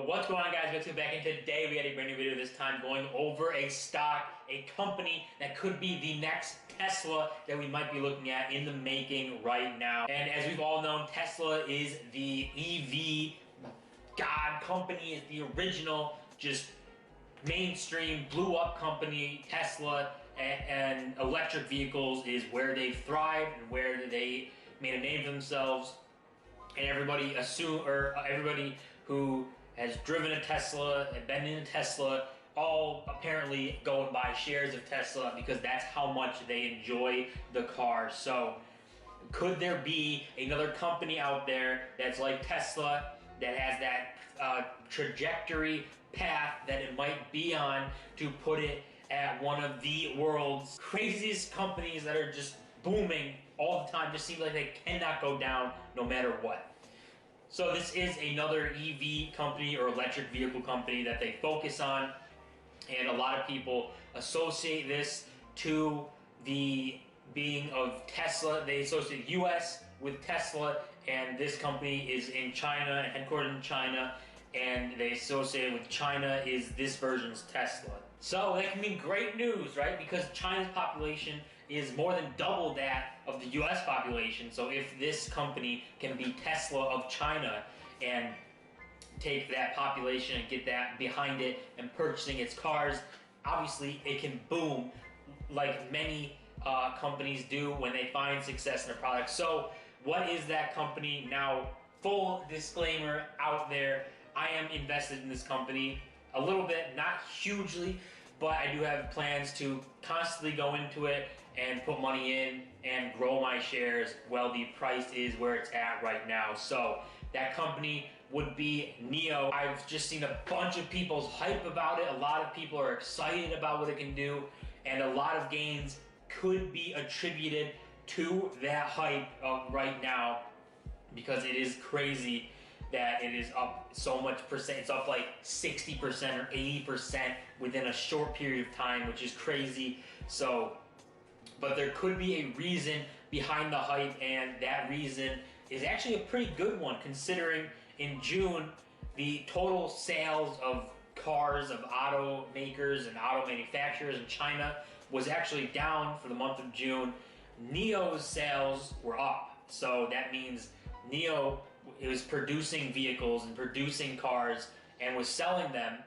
What's going on, guys? Bexio back, and today we had a brand new video, this time going over a stock, a company that could be the next Tesla that we might be looking at in the making right now. And as we've all known, Tesla is the EV god company, is the original, just mainstream, blew up company. Tesla and electric vehicles is where they thrived and where they made a name for themselves. And everybody who has driven a Tesla and been in a Tesla all apparently go and buy shares of Tesla because that's how much they enjoy the car. So could there be another company out there that's like Tesla that has that trajectory path that it might be on to put it at one of the world's craziest companies that are just booming all the time, just seems like they cannot go down no matter what? So this is another EV company or electric vehicle company that they focus on, and a lot of people associate this to the being of Tesla. They associate US with Tesla, and this company is in China, headquartered in China, and they associate with China is this version's Tesla. So that can mean great news, right? Because China's population is more than double that of the US population. So if this company can be Tesla of China and take that population and get that behind it and purchasing its cars, obviously it can boom like many companies do when they find success in a product. So what is that company? Now, full disclaimer out there, I am invested in this company a little bit, not hugely, but I do have plans to constantly go into it and put money in and grow my shares while the price is where it's at right now. So that company would be NIO. I've just seen a bunch of people's hype about it. A lot of people are excited about what it can do, and a lot of gains could be attributed to that hype right now, because it is crazy that it is up so much percent. It's up like 60% or 80% within a short period of time, which is crazy. So, but there could be a reason behind the hype, and that reason is actually a pretty good one, considering in June, the total sales of cars of automakers and auto manufacturers in China was actually down for the month of June. NIO's sales were up. So that means NIO, it was producing vehicles and producing cars and was selling them,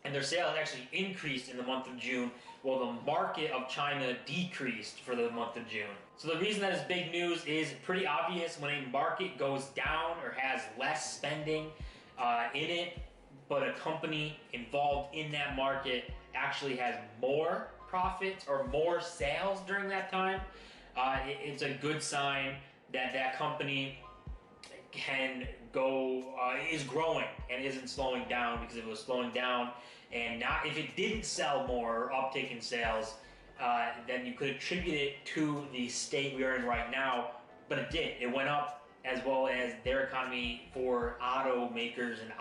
and their sales actually increased in the month of June, while the market of China decreased for the month of June. So the reason that is big news is pretty obvious. When a market goes down or has less spending in it, but a company involved in that market actually has more profits or more sales during that time, it's a good sign that that company can go is growing and isn't slowing down. Because if it was slowing down and not, if it didn't sell more or uptick in sales, then you could attribute it to the state we are in right now. But it did. It went up, as well as their economy for automakers and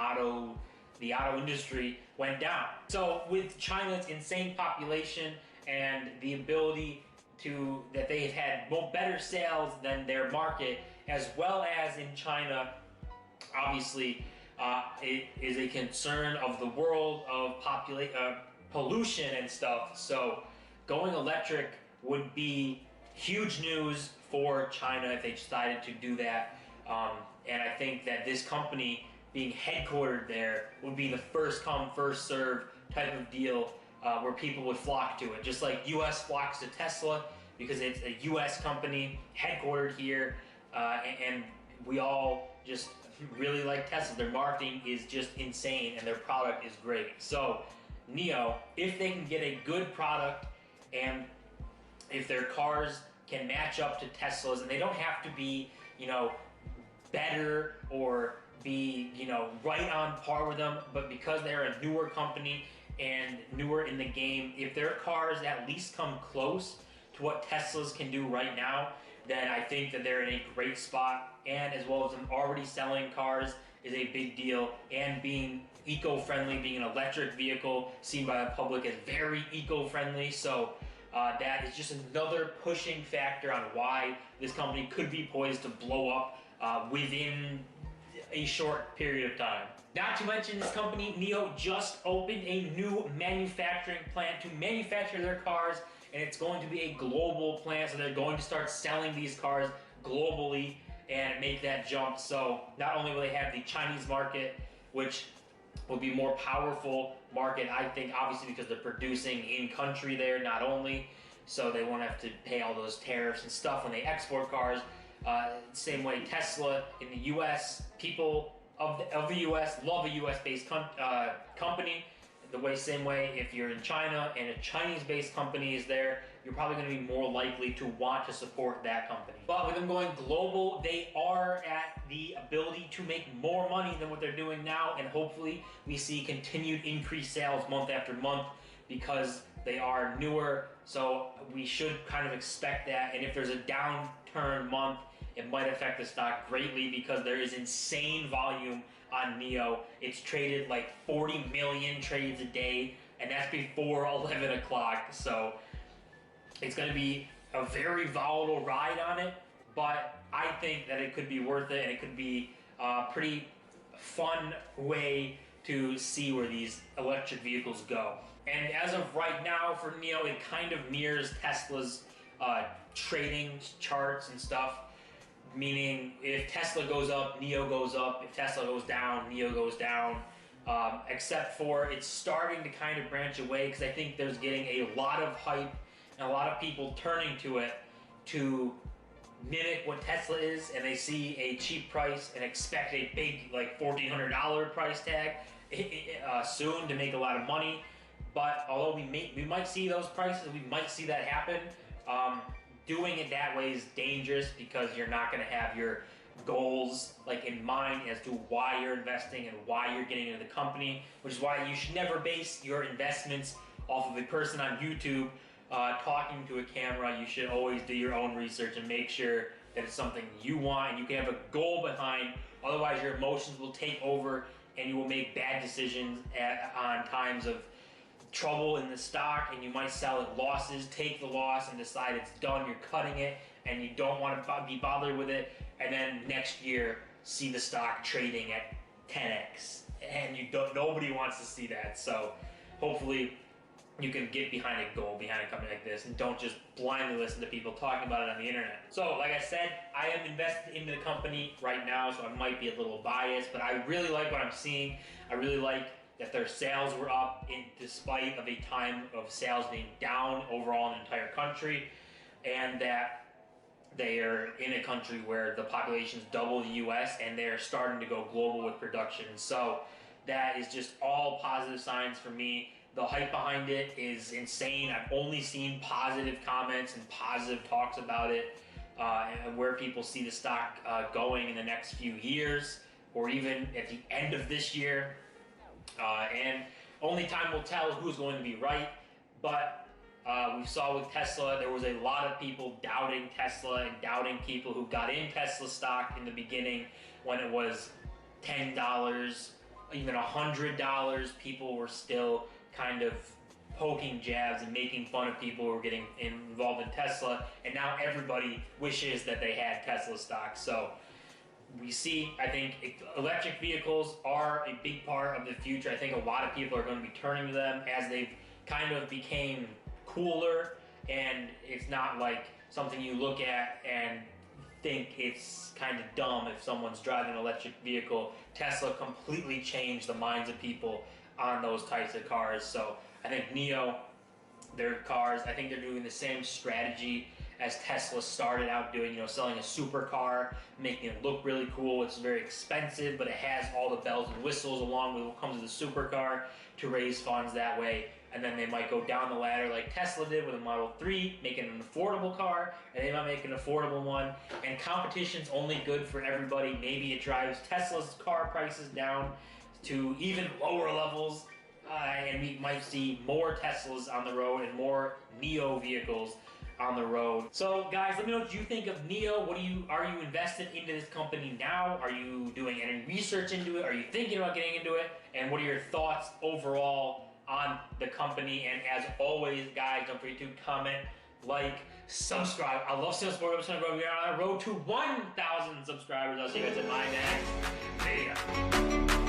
the auto industry went down. So with China's insane population and the ability that they've had better sales than their market, as well as in China, obviously it is a concern of the world of pollution and stuff. So going electric would be huge news for China if they decided to do that. And I think that this company being headquartered there would be the first come, first serve type of deal, where people would flock to it. Just like US flocks to Tesla because it's a US company headquartered here, and we all just really like Tesla. Their marketing is just insane and their product is great. So NIO, if they can get a good product and if their cars can match up to Teslas, and they don't have to be, better or be, right on par with them, but because they're a newer company and newer in the game, if their cars at least come close to what Teslas can do right now, then I think that they're in a great spot. And as well as them already selling cars is a big deal, and being eco-friendly, being an electric vehicle seen by the public as very eco-friendly. So that is just another pushing factor on why this company could be poised to blow up within a short period of time. Not to mention, this company, NIO, just opened a new manufacturing plant to manufacture their cars, and it's going to be a global plant, so they're going to start selling these cars globally and make that jump. So not only will they have the Chinese market, which will be more powerful market, I think, obviously because they're producing in country there, not only, so they won't have to pay all those tariffs and stuff when they export cars. Same way Tesla in the US, people of the US love a US based company. The same way if you're in China and a Chinese based company is there, you're probably going to be more likely to want to support that company. But with them going global, they are at the ability to make more money than what they're doing now, and hopefully we see continued increased sales month after month because they are newer. So we should kind of expect that, and if there's a downturn month, it might affect the stock greatly because there is insane volume on NIO. It's traded like 40 million trades a day, and that's before 11 o'clock. So it's going to be a very volatile ride on it, but I think that it could be worth it, and it could be a pretty fun way to see where these electric vehicles go. And as of right now for NIO, it kind of mirrors Tesla's trading charts and stuff. Meaning, if Tesla goes up, NIO goes up. If Tesla goes down, NIO goes down. Except for it's starting to kind of branch away because I think there's getting a lot of hype and a lot of people turning to it to mimic what Tesla is, and they see a cheap price and expect a big, like, $1,400 price tag soon to make a lot of money. But although we might see those prices, we might see that happen. Doing it that way is dangerous because you're not going to have your goals like in mind as to why you're investing and why you're getting into the company, which is why you should never base your investments off of a person on YouTube talking to a camera. You should always do your own research and make sure that it's something you want and you can have a goal behind. Otherwise, your emotions will take over and you will make bad decisions on times of trouble in the stock, and you might sell at losses, take the loss and decide it's done, you're cutting it, and you don't want to be bothered with it, and then next year see the stock trading at 10x, and nobody wants to see that. So hopefully you can get behind a goal behind a company like this and don't just blindly listen to people talking about it on the internet. So like I said, I am invested into the company right now, so I might be a little biased, but I really like what I'm seeing. I really like that their sales were up despite of a time of sales being down overall in the entire country, and that they are in a country where the population is double the US and they're starting to go global with production. So that is just all positive signs for me. The hype behind it is insane. I've only seen positive comments and positive talks about it, and where people see the stock going in the next few years or even at the end of this year. And only time will tell who's going to be right, but we saw with Tesla, there was a lot of people doubting Tesla and doubting people who got in Tesla stock in the beginning when it was $10, even $100. People were still kind of poking jabs and making fun of people who were getting involved in Tesla, and now everybody wishes that they had Tesla stock. So we see, I think electric vehicles are a big part of the future. I think a lot of people are going to be turning to them as they've kind of became cooler, and it's not like something you look at and think it's kind of dumb if someone's driving an electric vehicle. Tesla completely changed the minds of people on those types of cars. So I think NIO, their cars, I think they're doing the same strategy as Tesla started out doing, selling a supercar, making it look really cool. It's very expensive, but it has all the bells and whistles along with what comes with the supercar to raise funds that way. And then they might go down the ladder like Tesla did with a Model 3, making an affordable car, and they might make an affordable one. And competition's only good for everybody. Maybe it drives Tesla's car prices down to even lower levels, and we might see more Teslas on the road and more NIO vehicles on the road. So guys, let me know what you think of NIO. Are you invested into this company now? Are you doing any research into it? Are you thinking about getting into it? And what are your thoughts overall on the company? And as always, guys, don't forget to comment, like, subscribe. I love seeing sport. We are on the road to 1,000 subscribers. I'll see you guys in my next video.